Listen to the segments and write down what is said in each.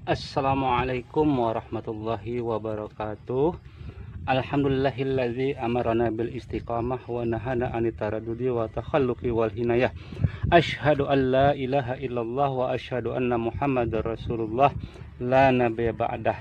Assalamualaikum warahmatullahi wabarakatuh. Alhamdulillahilladzi amarana bil istiqamah wa nahana anit taraddudi wa takhalluqi wal hinayah. Asyhadu an la ilaha illallah wa asyhadu anna Muhammadar Rasulullah la nabiyya ba'dah.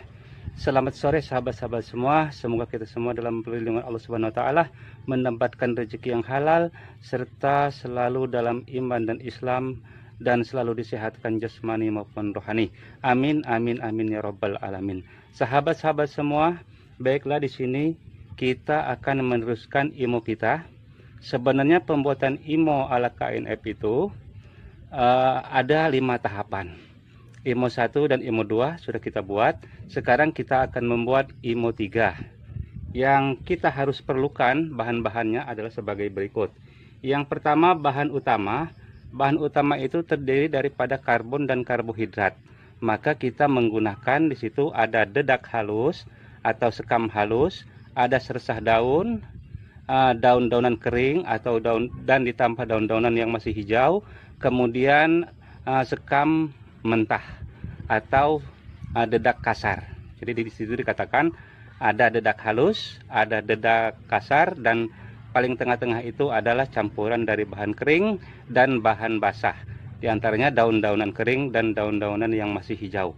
Selamat sore sahabat-sahabat semua. Semoga kita semua dalam perlindungan Allah Subhanahu wa taala mendapatkan rezeki yang halal serta selalu dalam iman dan Islam dan selalu disehatkan jasmani maupun rohani. Amin, amin, amin ya robbal alamin. Sahabat-sahabat semua, baiklah di sini kita akan meneruskan IMO kita. Sebenarnya pembuatan IMO ala KNF itu ada 5 tahapan. IMO 1 dan IMO 2 sudah kita buat. Sekarang kita akan membuat IMO 3. Yang kita harus perlukan bahan-bahannya adalah sebagai berikut. Yang pertama, bahan utama. Bahan utama itu terdiri daripada karbon dan karbohidrat. Maka kita menggunakan di situ ada dedak halus atau sekam halus, ada sersah daun, daun-daunan kering atau daun dan ditambah daun-daunan yang masih hijau, kemudian sekam mentah atau dedak kasar. Jadi di situ dikatakan ada dedak halus, ada dedak kasar, dan paling tengah-tengah itu adalah campuran dari bahan kering dan bahan basah. Di antaranya daun-daunan kering dan daun-daunan yang masih hijau.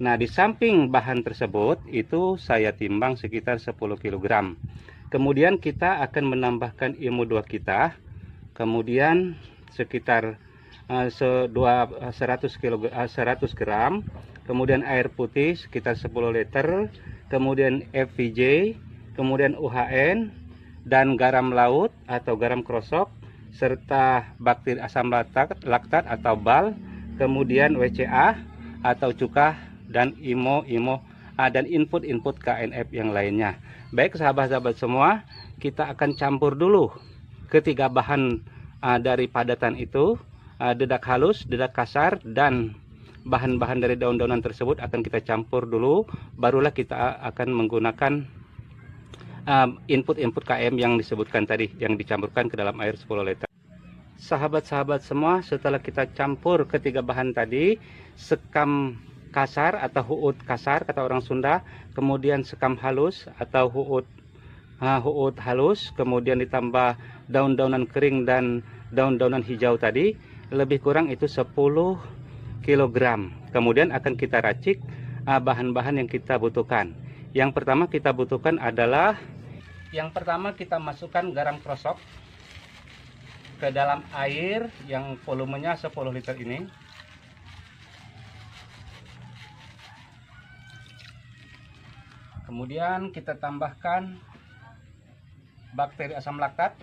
Nah, di samping bahan tersebut itu saya timbang sekitar 10 kg. Kemudian kita akan menambahkan IMO 2 kita. Kemudian sekitar 100 gram. Kemudian air putih sekitar 10 liter. Kemudian FVJ, kemudian UHN, dan garam laut atau garam krosok, serta bakteri asam laktat atau BAL, kemudian WCA atau cuka, dan IMO dan input KNF yang lainnya. Baik sahabat-sahabat semua, kita akan campur dulu ketiga bahan dari padatan itu, dedak halus, dedak kasar, dan bahan-bahan dari daun-daunan tersebut akan kita campur dulu, barulah kita akan menggunakan input KM yang disebutkan tadi, yang dicampurkan ke dalam air 10 liter. Sahabat-sahabat semua, setelah kita campur ketiga bahan tadi, sekam kasar atau huut kasar kata orang Sunda, kemudian sekam halus atau huut halus, kemudian ditambah daun-daunan kering dan daun-daunan hijau tadi, lebih kurang itu 10 kg. Kemudian akan kita racik bahan-bahan yang kita butuhkan. Yang pertama kita butuhkan adalah, kita masukkan garam krosok ke dalam air yang volumenya 10 liter ini. Kemudian kita tambahkan bakteri asam laktat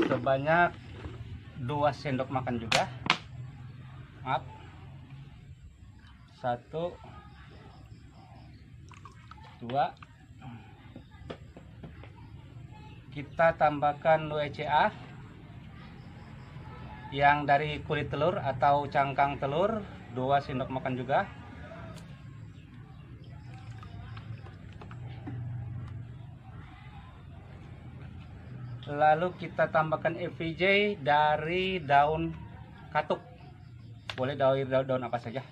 sebanyak 2 sendok makan juga. Maaf. 1, 2. Kita tambahkan WCA yang dari kulit telur atau cangkang telur, 2 sendok makan juga. Lalu kita tambahkan FVJ dari daun katuk. Boleh daun apa saja.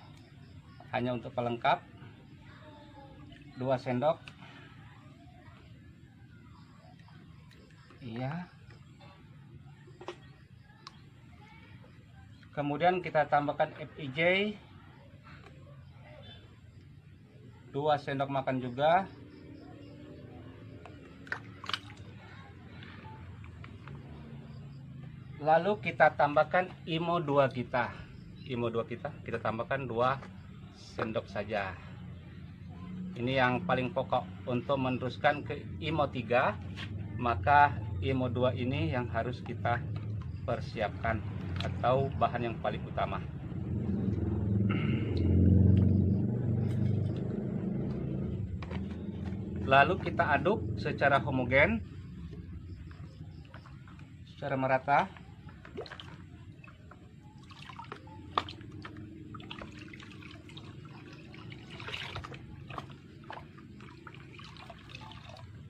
Hanya untuk pelengkap. 2 sendok. Iya. Kemudian kita tambahkan FIJ 2 sendok makan juga. Lalu kita tambahkan IMO 2 kita. IMO 2 kita tambahkan 2 sendok saja. Ini yang paling pokok. Untuk meneruskan ke IMO 3, maka IMO 2 ini yang harus kita persiapkan atau bahan yang paling utama. Lalu kita aduk secara homogen, secara merata.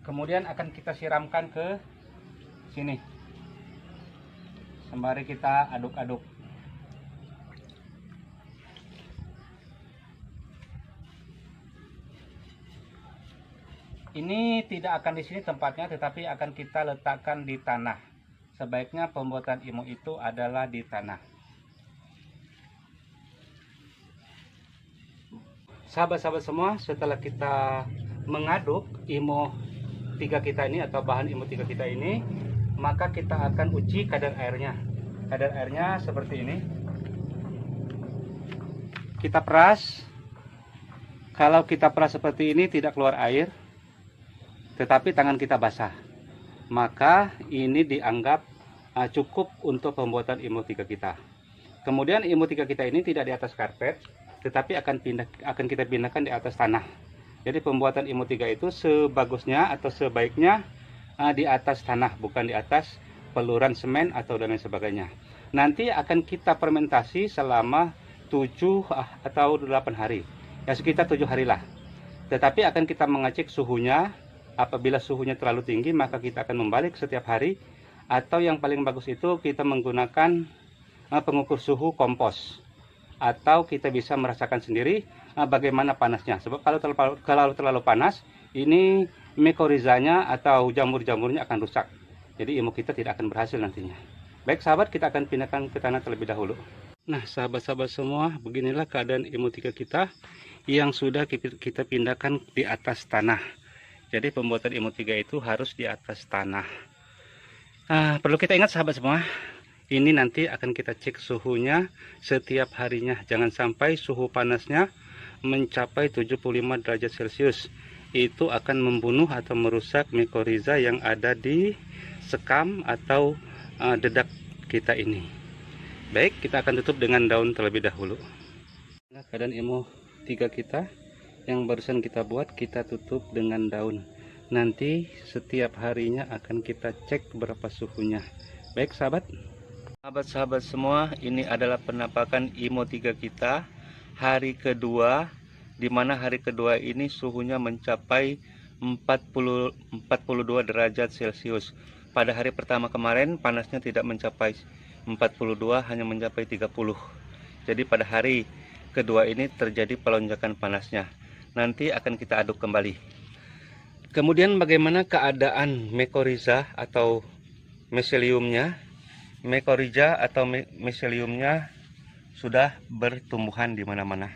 Kemudian akan kita siramkan ke sini sembari kita aduk-aduk. Ini tidak akan di sini tempatnya, tetapi akan kita letakkan di tanah. Sebaiknya pembuatan IMO itu adalah di tanah. Sahabat-sahabat semua, setelah kita mengaduk IMO 3 kita ini atau bahan IMO 3 kita ini, maka kita akan uji kadar airnya. Kadar airnya seperti ini. Kita peras. Kalau kita peras seperti ini tidak keluar air, tetapi tangan kita basah, maka ini dianggap cukup untuk pembuatan IMO 3 kita. Kemudian IMO 3 kita ini tidak di atas karpet, tetapi akan kita pindahkan di atas tanah. Jadi pembuatan IMO 3 itu sebagusnya atau sebaiknya di atas tanah, bukan di atas peluran semen atau dan lain sebagainya. Nanti akan kita fermentasi selama 7 atau 8 hari. Ya sekitar 7 hari lah. Tetapi akan kita mengecek suhunya. Apabila suhunya terlalu tinggi, maka kita akan membalik setiap hari. Atau yang paling bagus itu kita menggunakan pengukur suhu kompos. Atau kita bisa merasakan sendiri bagaimana panasnya. Sebab kalau terlalu panas, ini mycorrhizanya atau jamur-jamurnya akan rusak. Jadi IMO kita tidak akan berhasil nantinya. Baik sahabat, kita akan pindahkan ke tanah terlebih dahulu. Nah sahabat-sahabat semua, beginilah keadaan IMO 3 kita yang sudah kita pindahkan di atas tanah. Jadi pembuatan IMO 3 itu harus di atas tanah. Perlu kita ingat sahabat semua, ini nanti akan kita cek suhunya setiap harinya. Jangan sampai suhu panasnya mencapai 75 derajat Celcius. Itu akan membunuh atau merusak mycorrhiza yang ada di sekam atau dedak kita ini. Baik, kita akan tutup dengan daun terlebih dahulu. Nah, keadaan IMO 3 kita yang barusan kita buat, kita tutup dengan daun. Nanti setiap harinya akan kita cek berapa suhunya. Baik sahabat, sahabat-sahabat semua, ini adalah penampakan IMO 3 kita hari kedua, di mana hari kedua ini suhunya mencapai 42 derajat Celcius. Pada hari pertama kemarin panasnya tidak mencapai 42, hanya mencapai 30. Jadi pada hari kedua ini terjadi pelonjakan panasnya. Nanti akan kita aduk kembali. Kemudian bagaimana keadaan mycorrhiza atau miseliumnya? Mycorrhiza atau miseliumnya sudah bertumbuhan di mana-mana.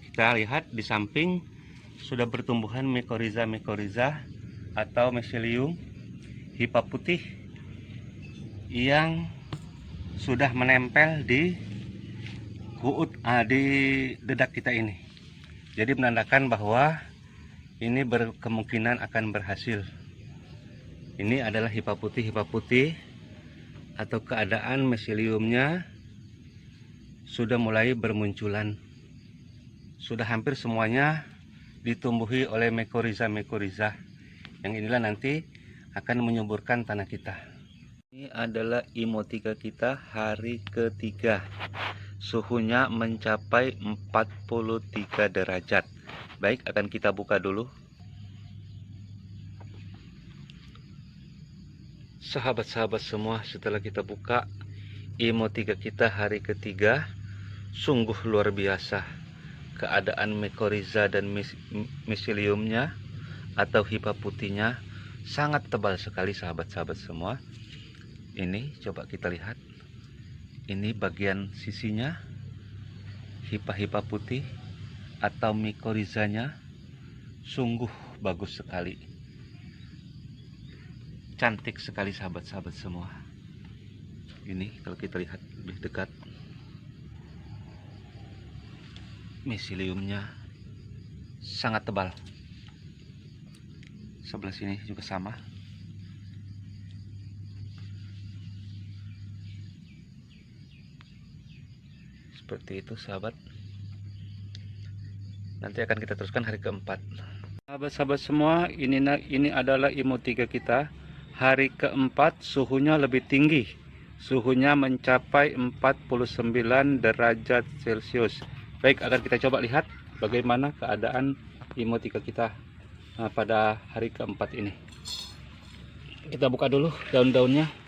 Kita lihat di samping sudah bertumbuhan mycorrhiza atau miselium hifa putih yang sudah menempel di di dedak kita ini. Jadi menandakan bahwa ini berkemungkinan akan berhasil. Ini adalah hifa putih atau keadaan miseliumnya sudah mulai bermunculan. Sudah hampir semuanya ditumbuhi oleh mycorrhiza. Yang inilah nanti akan menyuburkan tanah kita. Ini adalah IMO 3 kita hari ketiga. Suhunya mencapai 43 derajat. Baik, akan kita buka dulu. Sahabat-sahabat semua, setelah kita buka IMO 3 kita hari ketiga, sungguh luar biasa. Keadaan mycorrhiza dan miseliumnya atau hifa putihnya sangat tebal sekali sahabat-sahabat semua. Ini coba kita lihat. Ini bagian sisinya, hifa putih atau mycorrhizanya sungguh bagus sekali. Cantik sekali sahabat-sahabat semua. Ini kalau kita lihat lebih dekat, miseliumnya sangat tebal. Sebelah sini juga sama. Seperti itu sahabat. Nanti akan kita teruskan hari keempat. Sahabat-sahabat semua, ini adalah IMO 3 kita hari keempat. Suhunya lebih tinggi. Suhunya mencapai 49 derajat Celcius. Baik, akan kita coba lihat bagaimana keadaan IMO 3 kita pada hari keempat ini. Kita buka dulu daun-daunnya.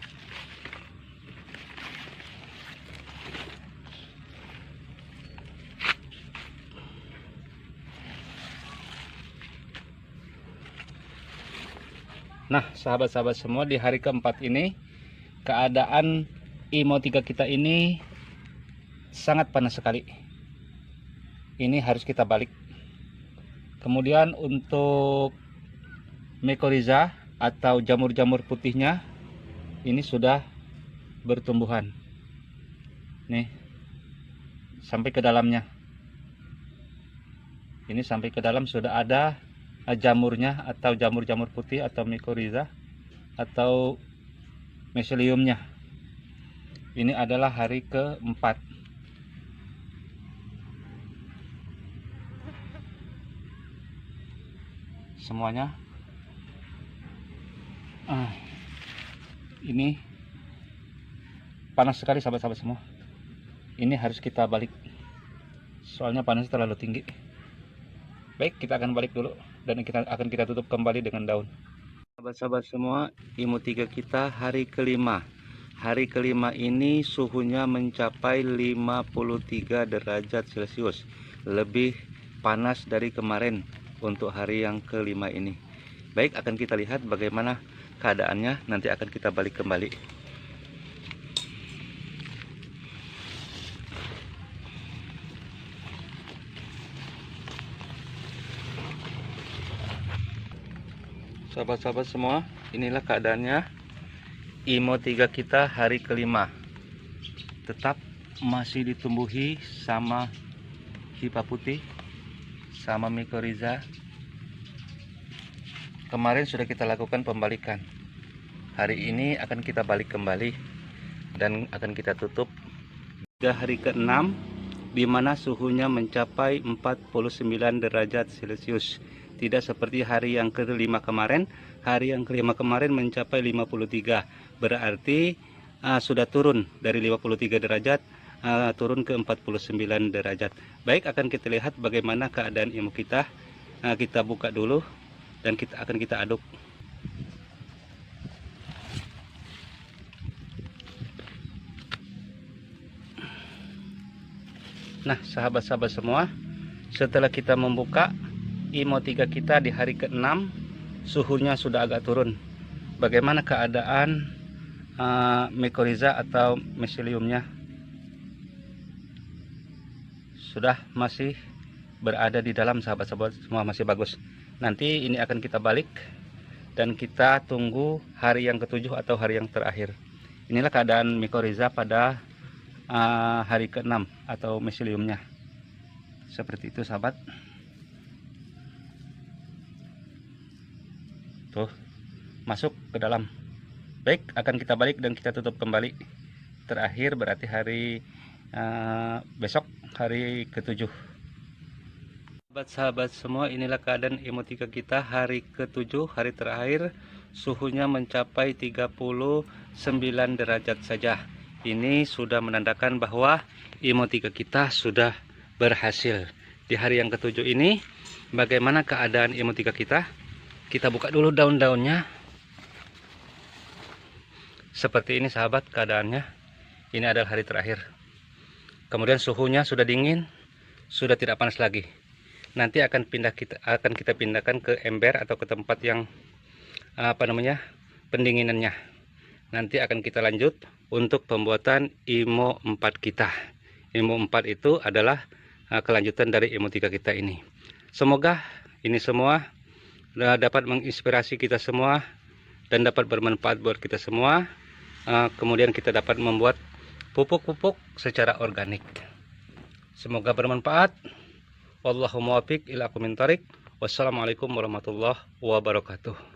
Nah, sahabat-sahabat semua, di hari keempat ini keadaan IMO 3 kita ini sangat panas sekali. Ini harus kita balik. Kemudian untuk mycorrhiza atau jamur-jamur putihnya ini sudah bertumbuhan. Nih, sampai ke dalamnya. Ini sampai ke dalam sudah ada jamurnya atau jamur-jamur putih atau mycorrhiza atau miseliumnya. Ini adalah hari keempat. Semuanya ini panas sekali sahabat-sahabat semua. Ini harus kita balik, soalnya panasnya terlalu tinggi. Baik, kita akan balik dulu dan akan kita tutup kembali dengan daun. Sahabat-sahabat semua, IMO 3 kita hari kelima. Hari kelima ini suhunya mencapai 53 derajat Celcius. Lebih panas dari kemarin untuk hari yang kelima ini. Baik, akan kita lihat bagaimana keadaannya. Nanti akan kita balik kembali. Sahabat-sahabat semua, inilah keadaannya IMO 3 kita hari kelima. Tetap masih ditumbuhi sama hifa putih, sama mycorrhiza. Kemarin sudah kita lakukan pembalikan. Hari ini akan kita balik kembali dan akan kita tutup. Hari ke-6 di mana suhunya mencapai 49 derajat Celcius. Tidak seperti hari yang kelima kemarin. Hari yang kelima kemarin mencapai 53. Berarti sudah turun dari 53 derajat turun ke 49 derajat. Baik, akan kita lihat bagaimana keadaan IMO kita. Kita buka dulu dan akan kita aduk. Nah, sahabat-sahabat semua, setelah kita membuka IMO 3 kita di hari ke-6, suhunya sudah agak turun. Bagaimana keadaan mycorrhiza atau miseliumnya? Sudah masih berada di dalam, sahabat-sahabat semua, masih bagus. Nanti ini akan kita balik dan kita tunggu hari yang ke-7 atau hari yang terakhir. Inilah keadaan mycorrhiza pada hari ke-6 atau miseliumnya. Seperti itu, sahabat. Tuh, masuk ke dalam. Baik, akan kita balik dan kita tutup kembali. Terakhir berarti hari besok, hari ke-7. Sahabat-sahabat semua, inilah keadaan IMO 3 kita hari ke-7, hari terakhir. Suhunya mencapai 39 derajat saja. Ini sudah menandakan bahwa IMO 3 kita sudah berhasil. Di hari yang ke-7 ini, bagaimana keadaan IMO 3 kita? Kita buka dulu daun-daunnya. Seperti ini, sahabat, keadaannya. Ini adalah hari terakhir. Kemudian suhunya sudah dingin, sudah tidak panas lagi. Nanti akan kita pindahkan ke ember atau ke tempat yang pendinginannya. Nanti akan kita lanjut untuk pembuatan IMO 4 kita. IMO 4 itu adalah kelanjutan dari IMO 3 kita ini. Semoga ini semua dapat menginspirasi kita semua dan dapat bermanfaat buat kita semua. Kemudian kita dapat membuat pupuk-pupuk secara organik. Semoga bermanfaat. Wallahu muwaffiq ila aqwamit thoriq. Wassalamualaikum warahmatullahi wabarakatuh.